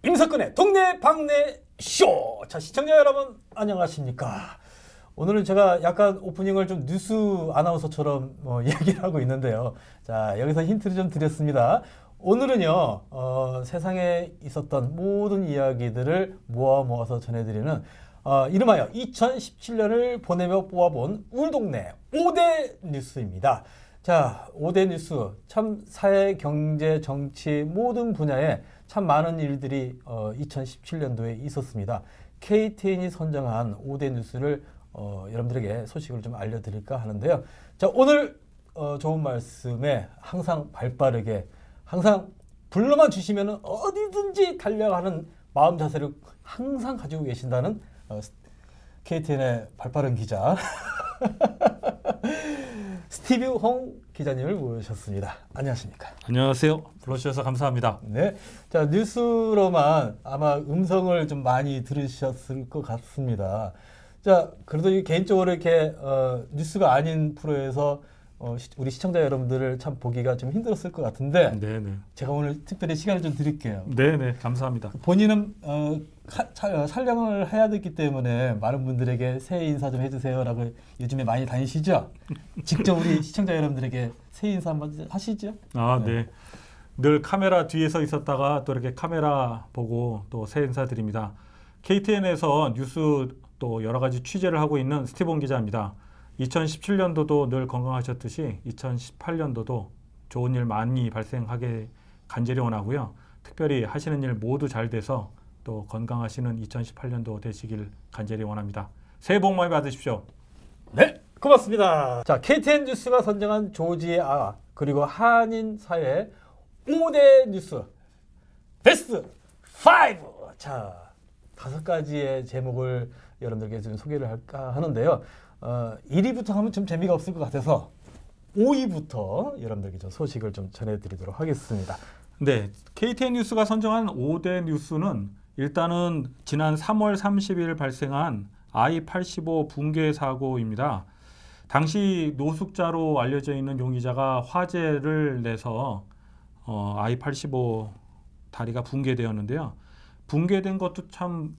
임석근의 동네 방네 쇼. 자, 시청자 여러분 안녕하십니까? 오늘은 제가 약간 오프닝을 좀 뉴스 아나운서처럼 얘기를 하고 있는데요. 자, 여기서 힌트를 좀 드렸습니다. 오늘은요, 세상에 있었던 모든 이야기들을 모아서 전해드리는 이름하여 2017년을 보내며 뽑아본 우리 동네 5대 뉴스입니다. 자, 5대 뉴스, 참 사회, 경제, 정치 모든 분야에 참 많은 일들이 2017년도에 있었습니다. KTN이 선정한 5대 뉴스를 여러분들에게 소식을 좀 알려드릴까 하는데요. 자, 오늘 좋은 말씀에 항상 발빠르게 항상 불러만 주시면 어디든지 달려가는 마음 자세를 항상 가지고 계신다는 KTN의 발빠른 기자 스티브 홍 기자님을 모셨습니다. 안녕하십니까? 안녕하세요. 불러주셔서 감사합니다. 네, 자 뉴스로만 아마 음성을 좀 많이 들으셨을 것 같습니다. 자, 그래도 개인적으로 이렇게 뉴스가 아닌 프로에서 우리 시청자 여러분들을 참 보기가 좀 힘들었을 것 같은데, 네네. 제가 오늘 특별히 시간을 좀 드릴게요. 네네. 감사합니다. 본인은 촬영을 해야 되기 때문에 많은 분들에게 새해 인사 좀 해주세요라고 요즘에 많이 다니시죠? 직접 우리 시청자 여러분들에게 새해 인사 한번 하시죠? 아, 네. 네. 늘 카메라 뒤에 서 있었다가 또 이렇게 카메라 보고 또 새해 인사드립니다. KTN에서 뉴스 또 여러 가지 취재를 하고 있는 스티븐 기자입니다. 2017년도도 늘 건강하셨듯이 2018년도도 좋은 일 많이 발생하게 간절히 원하고요. 특별히 하시는 일 모두 잘 돼서 또 건강하시는 2018년도 되시길 간절히 원합니다. 새해 복 많이 받으십시오. 네, 고맙습니다. 자, KTN 뉴스가 선정한 조지의 그리고 한인 사회 5대 뉴스 베스트 5. 자, 5가지의 제목을 여러분들께 좀 소개를 할까 하는데요. 1위부터 하면 좀 재미가 없을 것 같아서 5위부터 여러분들께 좀 소식을 좀 전해드리도록 하겠습니다. 네, KTN 뉴스가 선정한 5대 뉴스는 일단은 지난 3월 30일 발생한 I-85 붕괴 사고입니다. 당시 노숙자로 알려져 있는 용의자가 화재를 내서 I-85 다리가 붕괴되었는데요. 붕괴된 것도 참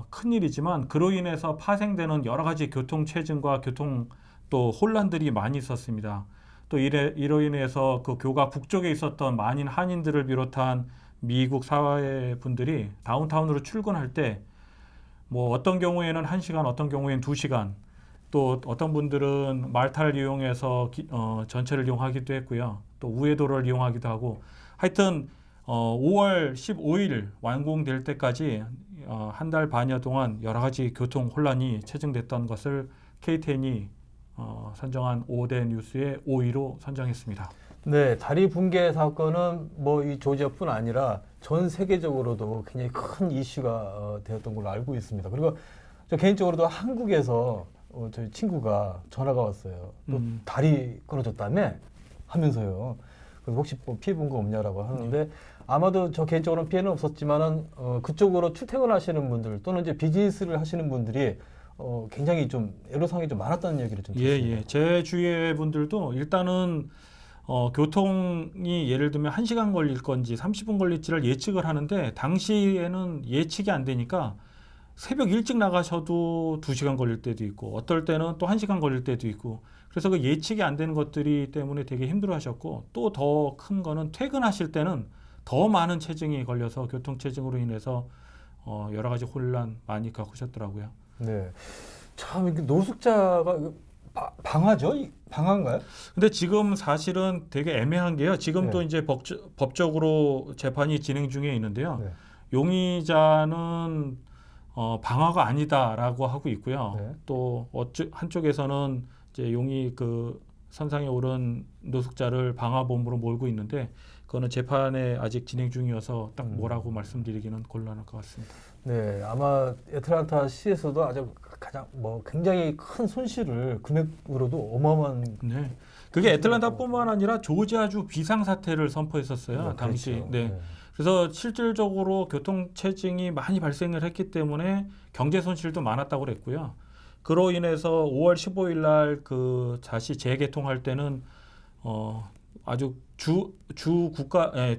큰일이지만 그로 인해서 파생되는 여러 가지 교통 체증과 교통 또 혼란들이 많이 있었습니다. 또 이로 인해서 그 교가 북쪽에 있었던 많은 한인들을 비롯한 미국 사회 분들이 다운타운으로 출근할 때 뭐 어떤 경우에는 1시간, 어떤 경우에는 2시간, 또 어떤 분들은 말타를 이용해서 전철을 이용하기도 했고요. 또 우회도로를 이용하기도 하고, 하여튼 5월 15일 완공될 때까지 한 달 반여 동안 여러 가지 교통 혼란이 체증됐던 것을 KTN이 선정한 5대 뉴스의 5위로 선정했습니다. 네, 다리 붕괴 사건은 뭐 이 조지아뿐 아니라 전 세계적으로도 굉장히 큰 이슈가 되었던 걸로 알고 있습니다. 그리고 저 개인적으로도 한국에서 저희 친구가 전화가 왔어요. 또 다리 끊어졌다며 하면서요. 그래서 혹시 뭐 피해 본 거 없냐라고 하는데, 아마도 저 개인적으로는 피해는 없었지만은 그쪽으로 출퇴근하시는 분들 또는 이제 비즈니스를 하시는 분들이 굉장히 좀 애로사항이 좀 많았다는 얘기를 좀 듣습니다. 예. 제 주위의 분들도 일단은 교통이 예를 들면 1시간 걸릴 건지 30분 걸릴지를 예측을 하는데, 당시에는 예측이 안 되니까 새벽 일찍 나가셔도 2시간 걸릴 때도 있고, 어떨 때는 또 1시간 걸릴 때도 있고, 그래서 그 예측이 안 되는 것들이 때문에 되게 힘들어 하셨고, 또 더 큰 거는 퇴근하실 때는 더 많은 체증이 걸려서 교통체증으로 인해서 여러 가지 혼란 많이 겪으셨더라고요. 네, 참 이렇게 노숙자가 방화죠? 방화인가요? 근데 지금 사실은 되게 애매한 게요. 지금도 네. 이제 법적으로 재판이 진행 중에 있는데요. 네. 용의자는 방화가 아니다라고 하고 있고요. 네. 또 한쪽에서는 이제 그 선상에 오른 노숙자를 방화범으로 몰고 있는데, 그거는 재판에 아직 진행 중이어서 딱 뭐라고 말씀드리기는 곤란할 것 같습니다. 네, 아마 애틀란타 시에서도 아주 가장 굉장히 큰 손실을 금액으로도 어마어마한. 네, 그게 애틀란타뿐만 아니라 조지아주 비상사태를 선포했었어요. 당시. 그렇죠. 네. 그래서 실질적으로 교통 체증이 많이 발생을 했기 때문에 경제 손실도 많았다고 그랬고요. 그로 인해서 5월 15일 날 그 다시 재개통할 때는 아주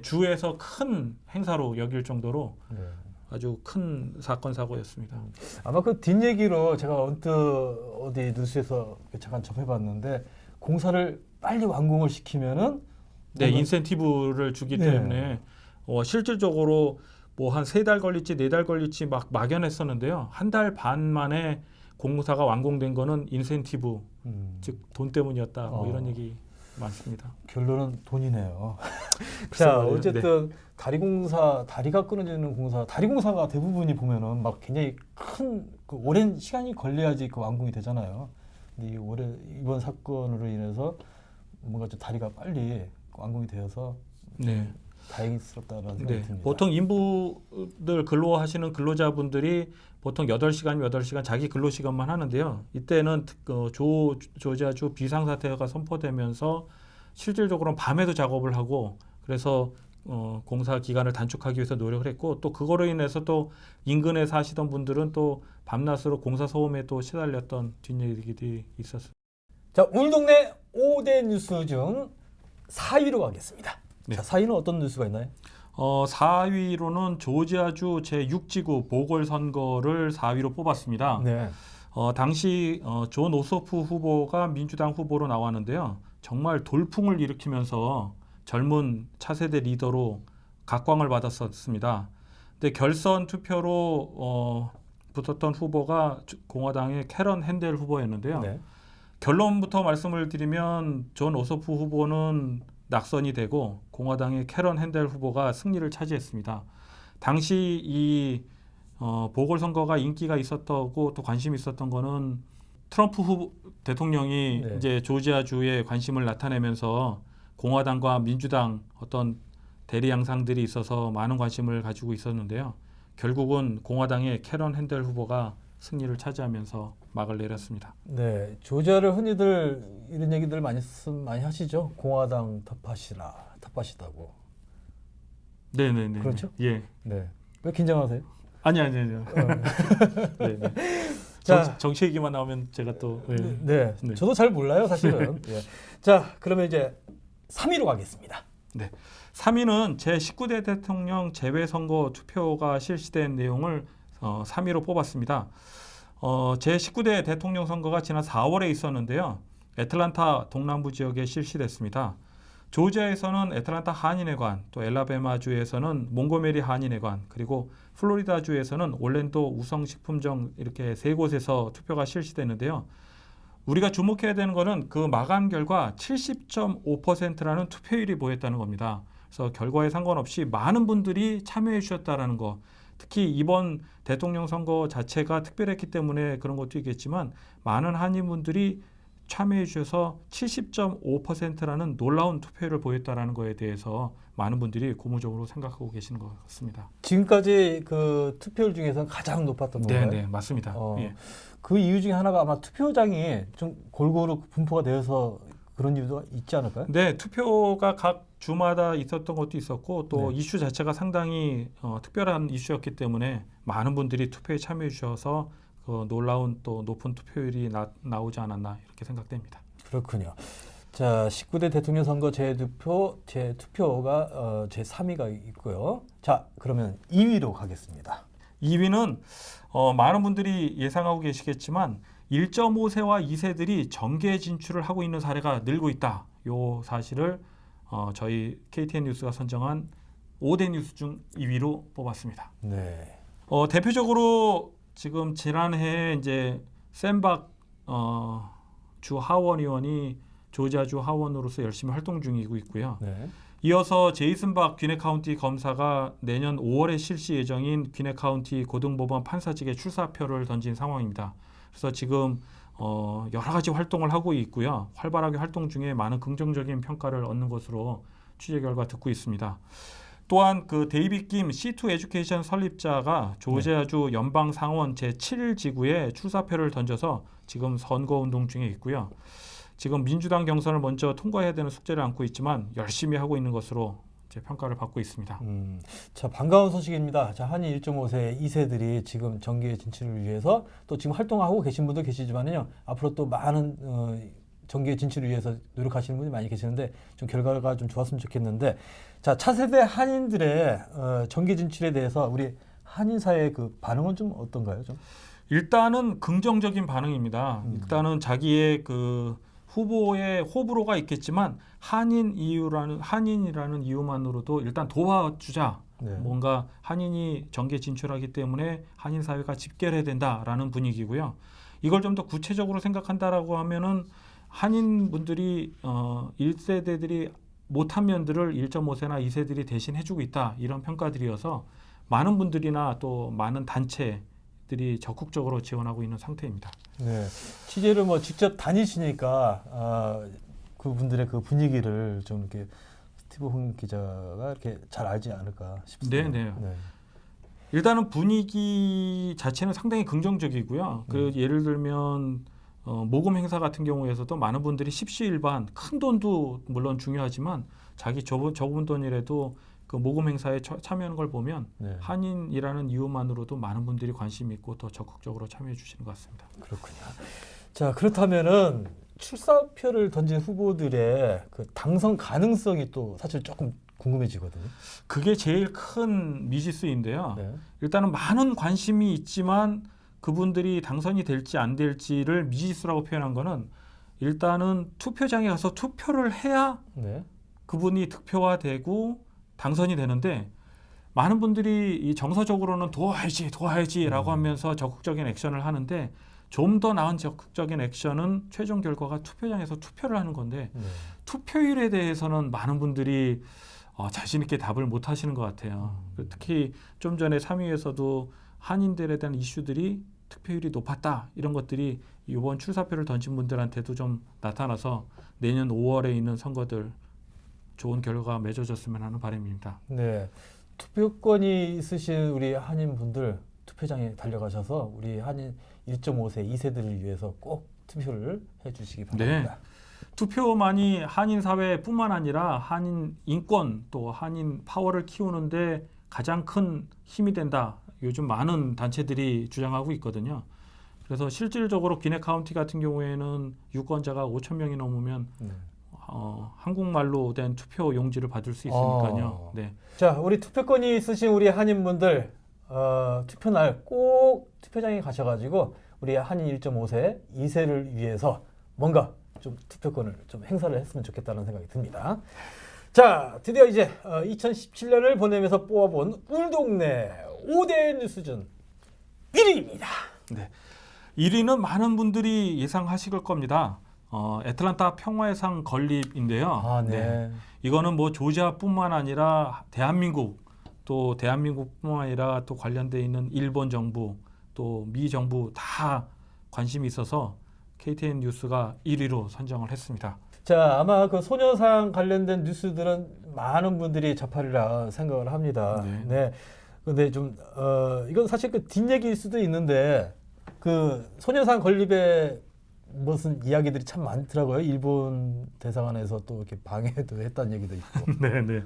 주에서 큰 행사로 여길 정도로 네. 아주 큰 사건 사고였습니다. 아마 그 뒷얘기로 제가 언뜻 어디 뉴스에서 잠깐 접해봤는데 공사를 빨리 완공을 시키면은 네, 뭔가- 인센티브를 주기 네. 때문에 실질적으로 뭐 한 3달 걸릴지 4달 걸릴지 막 막연했었는데요. 1달 반 만에 공사가 완공된 거는 인센티브, 즉 돈 때문이었다. 뭐 이런 얘기 많습니다. 결론은 돈이네요. 글쎄 자, 말이에요. 어쨌든 다리가 끊어지는 공사, 다리 공사가 대부분이 보면은 막 굉장히 큰 그 오랜 시간이 걸려야지 그 완공이 되잖아요. 근데 이번 사건으로 인해서 뭔가 좀 다리가 빨리 완공이 되어서 네. 다행스럽다는 생각이 네. 듭니다. 보통 인부들 근로하시는 근로자분들이 보통 8시간, 8시간 자기 근로시간만 하는데요. 이때는 조지아주 비상사태가 선포되면서 실질적으로는 밤에도 작업을 하고 그래서 공사 기간을 단축하기 위해서 노력을 했고 또 그거로 인해서 또 인근에 사시던 분들은 또 밤낮으로 공사 소음에 또 시달렸던 뒷얘기들이 있었습니다. 자, 우리 동네 5대 뉴스 중 4위로 가겠습니다. 네. 자, 4위는 어떤 뉴스가 있나요? 4위로는 조지아주 제6지구 보궐선거를 4위로 뽑았습니다. 네. 당시 존 오소프 후보가 민주당 후보로 나왔는데요. 정말 돌풍을 일으키면서 젊은 차세대 리더로 각광을 받았었습니다. 근데 결선 투표로 붙었던 후보가 공화당의 캐런 핸델 후보였는데요. 네. 결론부터 말씀을 드리면 존 오소프 후보는 낙선이 되고 공화당의 캐런 핸델 후보가 승리를 차지했습니다. 당시 이 보궐선거가 인기가 있었다고 또 관심이 있었던 거는 트럼프 대통령이 네. 이제 조지아주에 관심을 나타내면서 공화당과 민주당 어떤 대리 양상들이 있어서 많은 관심을 가지고 있었는데요. 결국은 공화당의 캐런 핸델 후보가 승리를 차지하면서 막을 내렸습니다. 네, 조지아를 흔히들 이런 얘기들 많이 하시죠. 공화당 텃밭이다고. 네네네. 그렇죠? 예. 네. 왜 긴장하세요? 아니요. 네네. 자, 정치 얘기만 나오면 제가 또 네. 네. 저도 잘 몰라요, 사실은. 예. 자, 그러면 이제 3위로 가겠습니다. 3위는 제19대 대통령 재외선거 투표가 실시된 내용을 3위로 뽑았습니다. 제19대 대통령 선거가 지난 4월에 있었는데요. 애틀란타 동남부 지역에 실시됐습니다. 조지아에서는 애틀란타 한인회관, 또 엘라베마주에서는 몽고메리 한인회관, 그리고 플로리다주에서는 올랜도 우성식품점 이렇게 3곳에서 투표가 실시됐는데요. 우리가 주목해야 되는 것은 그 마감 결과 70.5%라는 투표율이 보였다는 겁니다. 그래서 결과에 상관없이 많은 분들이 참여해 주셨다라는 거. 특히 이번 대통령 선거 자체가 특별했기 때문에 그런 것도 있겠지만 많은 한인분들이 참여해 주셔서 70.5%라는 놀라운 투표율을 보였다라는 거에 대해서 많은 분들이 고무적으로 생각하고 계시는 것 같습니다. 지금까지 그 투표율 중에서 가장 높았던 건가요? 네, 맞습니다. 예. 그 이유 중에 하나가 아마 투표장이 좀 골고루 분포가 되어서 그런 이유도 있지 않을까요? 네, 투표가 각 주마다 있었던 것도 있었고 또 네. 이슈 자체가 상당히 특별한 이슈였기 때문에 많은 분들이 투표에 참여해 주셔서 그 놀라운 또 높은 투표율이 나오지 않았나 이렇게 생각됩니다. 그렇군요. 자, 19대 대통령 선거 재투표가 제 3위가 있고요. 자, 그러면 2위로 가겠습니다. 2위는 많은 분들이 예상하고 계시겠지만 1.5세와 2세들이 정계 진출을 하고 있는 사례가 늘고 있다. 요 사실을 저희 KTN 뉴스가 선정한 5대 뉴스 중 2위로 뽑았습니다. 네. 대표적으로 지금 지난해 이제 샘박 주 하원 의원이 조지아주 하원으로서 열심히 활동 중이고 있고요. 네. 이어서 제이슨 박 귀네 카운티 검사가 내년 5월에 실시 예정인 귀네 카운티 고등법원 판사직에 출사표를 던진 상황입니다. 그래서 지금 여러 가지 활동을 하고 있고요. 활발하게 활동 중에 많은 긍정적인 평가를 얻는 것으로 취재 결과 듣고 있습니다. 또한 그 데이빗 김 C2 에듀케이션 설립자가 조지아주 연방 상원 제7지구에 출사표를 던져서 지금 선거운동 중에 있고요. 지금 민주당 경선을 먼저 통과해야 되는 숙제를 안고 있지만 열심히 하고 있는 것으로 제 평가를 받고 있습니다. 자, 반가운 소식입니다. 자, 한인 1.5세 2세들이 지금 정계 진출을 위해서 또 지금 활동하고 계신 분도 계시지만요. 앞으로 또 많은 정계 진출을 위해서 노력하시는 분이 많이 계시는데 좀 결과가 좀 좋았으면 좋겠는데 자 차세대 한인들의 정계 진출에 대해서 우리 한인 사회의 그 반응은 좀 어떤가요? 좀 일단은 긍정적인 반응입니다. 일단은 자기의 그 후보의 호불호가 있겠지만 한인이라는 이유만으로도 일단 도와주자. 네. 뭔가 한인이 정계 진출하기 때문에 한인 사회가 집결해야 된다라는 분위기고요. 이걸 좀 더 구체적으로 생각한다라고 하면은 한인 분들이 1세대들이 못한 면들을 1.5세나 2세들이 대신 해주고 있다 이런 평가들이어서 많은 분들이나 또 많은 단체들이 적극적으로 지원하고 있는 상태입니다. 네. 취재를 뭐 직접 다니시니까 그분들의 그 분위기를 좀 이렇게 스티브 홍 기자가 이렇게 잘 알지 않을까 싶습니다. 네. 일단은 분위기 자체는 상당히 긍정적이고요. 그 예를 들면 모금 행사 같은 경우에서도 많은 분들이 십시일반 큰 돈도 물론 중요하지만 자기 적은 돈이라도 그 모금 행사에 참여하는 걸 보면 네. 한인이라는 이유만으로도 많은 분들이 관심 있고 더 적극적으로 참여해 주시는 것 같습니다. 그렇군요. 자 그렇다면은 출사표를 던진 후보들의 그 당선 가능성이 또 사실 조금 궁금해지거든요. 그게 제일 큰 미지수인데요. 네. 일단은 많은 관심이 있지만 그분들이 당선이 될지 안 될지를 미지수라고 표현한 거는 일단은 투표장에 가서 투표를 해야 네. 그분이 득표화되고 당선이 되는데 많은 분들이 이 정서적으로는 도와야지라고 하면서 적극적인 액션을 하는데 좀 더 나은 적극적인 액션은 최종 결과가 투표장에서 투표를 하는 건데 네. 투표율에 대해서는 많은 분들이 자신 있게 답을 못 하시는 것 같아요. 특히 좀 전에 3위에서도 한인들에 대한 이슈들이 투표율이 높았다 이런 것들이 이번 출사표를 던진 분들한테도 좀 나타나서 내년 5월에 있는 선거들 좋은 결과가 맺어졌으면 하는 바람입니다. 네. 투표권이 있으신 우리 한인 분들 투표장에 달려가셔서 우리 한인 1.5세, 2세들을 위해서 꼭 투표를 해주시기 바랍니다. 투표만이 한인 사회뿐만 아니라 한인 인권 또 한인 파워를 키우는데 가장 큰 힘이 된다. 요즘 많은 단체들이 주장하고 있거든요. 그래서 실질적으로 귀네 카운티 같은 경우에는 유권자가 5천 명이 넘으면 한국말로 된 투표 용지를 받을 수 있으니까요. 네. 자, 우리 투표권이 있으신 우리 한인분들 투표날 꼭 투표장에 가셔가지고 우리 한인 1.5세, 2세를 위해서 뭔가 좀 투표권을 좀 행사를 했으면 좋겠다는 생각이 듭니다. 자, 드디어 이제 2017년을 보내면서 뽑아본 울동네 5대 뉴스준 1위입니다. 네. 1위는 많은 분들이 예상하실 겁니다. 애틀란타 평화의 상 건립인데요. 네. 이거는 뭐 조지아뿐만 아니라 대한민국 또 대한민국뿐만 아니라 또 관련돼 있는 일본 정부 또 미 정부 다 관심이 있어서 KTN 뉴스가 1위로 선정을 했습니다. 자, 아마 그 소녀상 관련된 뉴스들은 많은 분들이 접하리라 생각을 합니다. 네. 근데 좀 이건 사실 그 뒷얘기일 수도 있는데 그 소녀상 건립에 무슨 이야기들이 참 많더라고요. 일본 대사관에서 또 이렇게 방해도 했다는 얘기도 있고. 네.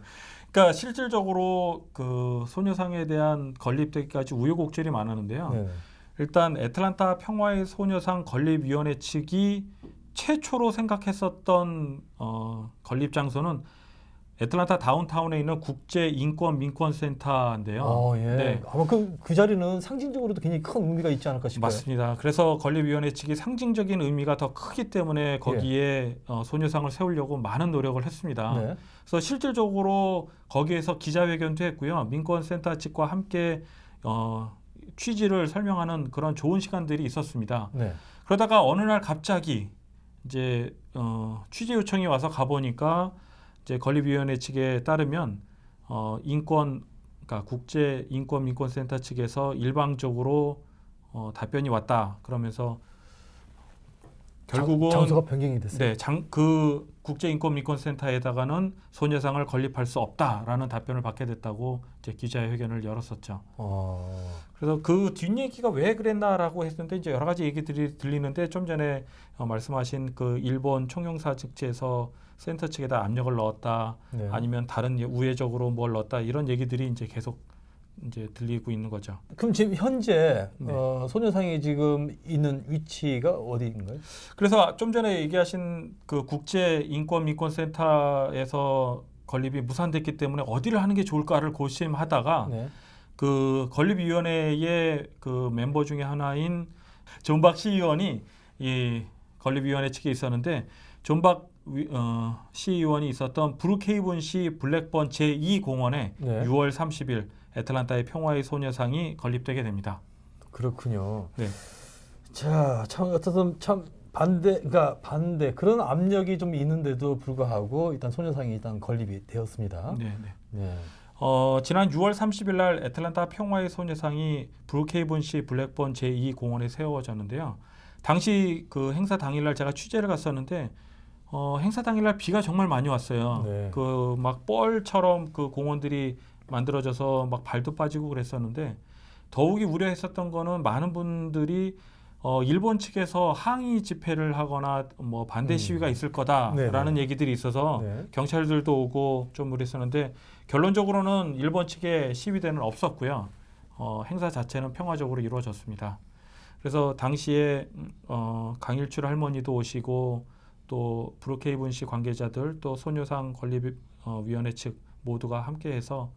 그러니까 실질적으로 그 소녀상에 대한 건립되기까지 우여곡절이 많았는데요. 네. 일단 애틀란타 평화의 소녀상 건립위원회 측이 최초로 생각했었던 건립 장소는 애틀란타 다운타운에 있는 국제인권민권센터인데요. 예. 네. 아마 그 자리는 상징적으로도 굉장히 큰 의미가 있지 않을까 싶어요. 맞습니다. 그래서 건립위원회 측이 상징적인 의미가 더 크기 때문에 거기에 소녀상을 세우려고 많은 노력을 했습니다. 네. 그래서 실질적으로 거기에서 기자회견도 했고요. 민권센터 측과 함께 취지를 설명하는 그런 좋은 시간들이 있었습니다. 네. 그러다가 어느 날 갑자기 이제 취재 요청이 와서 가보니까 이제 건립위원회 측에 따르면 그러니까 국제인권민권센터 측에서 일방적으로 답변이 왔다. 그러면서 결국은 장소가 변경이 됐어요. 네, 그 국제인권민권센터에다가는 소녀상을 건립할 수 없다라는 답변을 받게 됐다고 이제 기자회견을 열었었죠. 그래서 그 뒷얘기가 왜 그랬나라고 했는데 이제 여러 가지 얘기들이 들리는데 좀 전에 말씀하신 그 일본 총영사 측에서 센터 측에다 압력을 넣었다, 네. 아니면 다른 우회적으로 뭘 넣었다 이런 얘기들이 이제 계속 이제 들리고 있는 거죠. 그럼 지금 현재 네. 소녀상이 지금 있는 위치가 어디인가요? 그래서 좀 전에 얘기하신 그 국제인권민권센터에서 건립이 무산됐기 때문에 어디를 하는 게 좋을까를 고심하다가 네. 그 건립위원회의 그 멤버 중에 하나인 존박 시의원이 이 건립위원회 측에 있었는데 존박 시의원이 있었던 브룩헤이븐시 블랙번 제2공원에 네. 6월 30일 애틀란타의 평화의 소녀상이 건립되게 됩니다. 그렇군요. 네. 자, 참 어쨌든 참 그러니까 반대 그런 압력이 좀 있는데도 불구하고 일단 소녀상이 일단 건립이 되었습니다. 네, 네. 네. 지난 6월 30일 날 애틀란타 평화의 소녀상이 브룩헤이븐시 블랙번 제2공원에 세워졌는데요. 당시 그 행사 당일날 제가 취재를 갔었는데 행사 당일날 비가 정말 많이 왔어요. 네. 그 막 뻘처럼 그 공원들이 만들어져서 막 발도 빠지고 그랬었는데 더욱이 우려했었던 거는 많은 분들이 일본 측에서 항의 집회를 하거나 뭐 반대 시위가 있을 거다라는 네네. 얘기들이 있어서 네. 경찰들도 오고 좀 그랬었는데 결론적으로는 일본 측의 시위대는 없었고요. 행사 자체는 평화적으로 이루어졌습니다. 그래서 당시에 강일출 할머니도 오시고 또 브룩헤이븐시 관계자들 또 소녀상 건립위원회 측 모두가 함께해서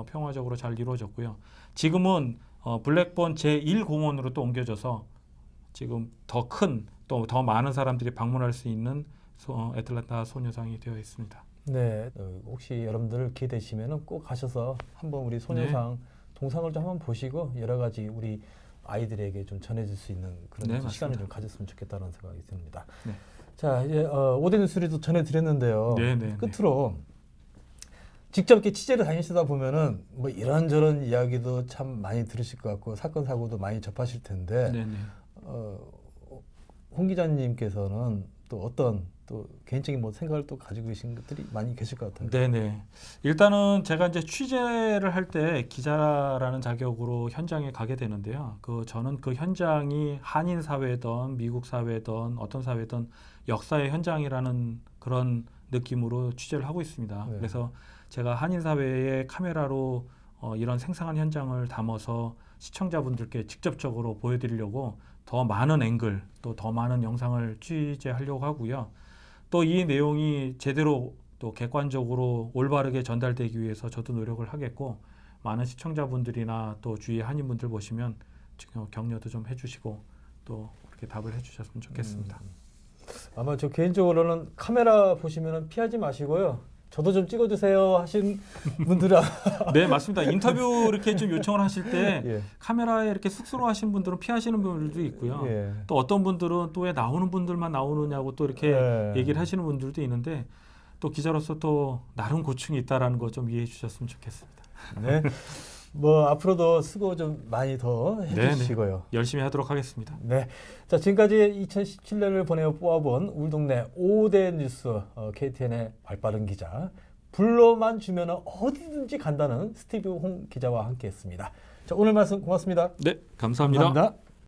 평화적으로 잘 이루어졌고요. 지금은 블랙번 제1공원으로 또 옮겨져서 지금 더 큰 또 더 많은 사람들이 방문할 수 있는 애틀란타 소녀상이 되어 있습니다. 네. 혹시 여러분들 기회 되시면은 꼭 가셔서 한번 우리 소녀상 동상을 좀 한번 보시고 여러 가지 우리 아이들에게 좀 전해줄 수 있는 그런 네, 시간을 맞습니다. 좀 가졌으면 좋겠다는 생각이 듭니다. 네. 자, 이제 오대 뉴스리도 전해드렸는데요. 네, 네, 끝으로 직접 이렇게 취재를 다니시다 보면은 뭐 이런저런 이야기도 참 많이 들으실 것 같고 사건 사고도 많이 접하실 텐데 네, 네. 홍 기자님께서는 또 어떤 또 개인적인 뭐 생각을 또 가지고 계신 것들이 많이 계실 것 같아요. 네네. 일단은 제가 이제 취재를 할 때 기자라는 자격으로 현장에 가게 되는데요. 저는 그 현장이 한인 사회든 미국 사회든 어떤 사회든 역사의 현장이라는 그런 느낌으로 취재를 하고 있습니다. 네. 그래서 제가 한인 사회의 카메라로 이런 생생한 현장을 담아서 시청자분들께 직접적으로 보여드리려고 더 많은 앵글 또 더 많은 영상을 취재하려고 하고요. 또 이 내용이 제대로 또 객관적으로 올바르게 전달되기 위해서 저도 노력을 하겠고 많은 시청자분들이나 또 주위의 한인분들 보시면 격려도 좀 해주시고 또 그렇게 답을 해주셨으면 좋겠습니다. 아마 저 개인적으로는 카메라 보시면은 피하지 마시고요. 저도 좀 찍어주세요 하신 분들은 네, 맞습니다. 인터뷰 이렇게 좀 요청을 하실 때 예. 카메라에 이렇게 쑥스러워하시는 분들은 피하시는 분들도 있고요. 예. 또 어떤 분들은 또 왜 나오는 분들만 나오느냐고 또 이렇게 예. 얘기를 하시는 분들도 있는데 또 기자로서 또 나름 고충이 있다라는 거 좀 이해해 주셨으면 좋겠습니다. 네. 뭐 앞으로도 수고 좀 많이 더 해주시고요. 열심히 하도록 하겠습니다. 네. 자, 지금까지 2017년을 보내어 뽑아본 우리 동네 5대 뉴스 KTN의 발빠른 기자 불러만 주면 어디든지 간다는 스티브 홍 기자와 함께했습니다. 자, 오늘 말씀 고맙습니다. 네, 감사합니다. 감사합니다.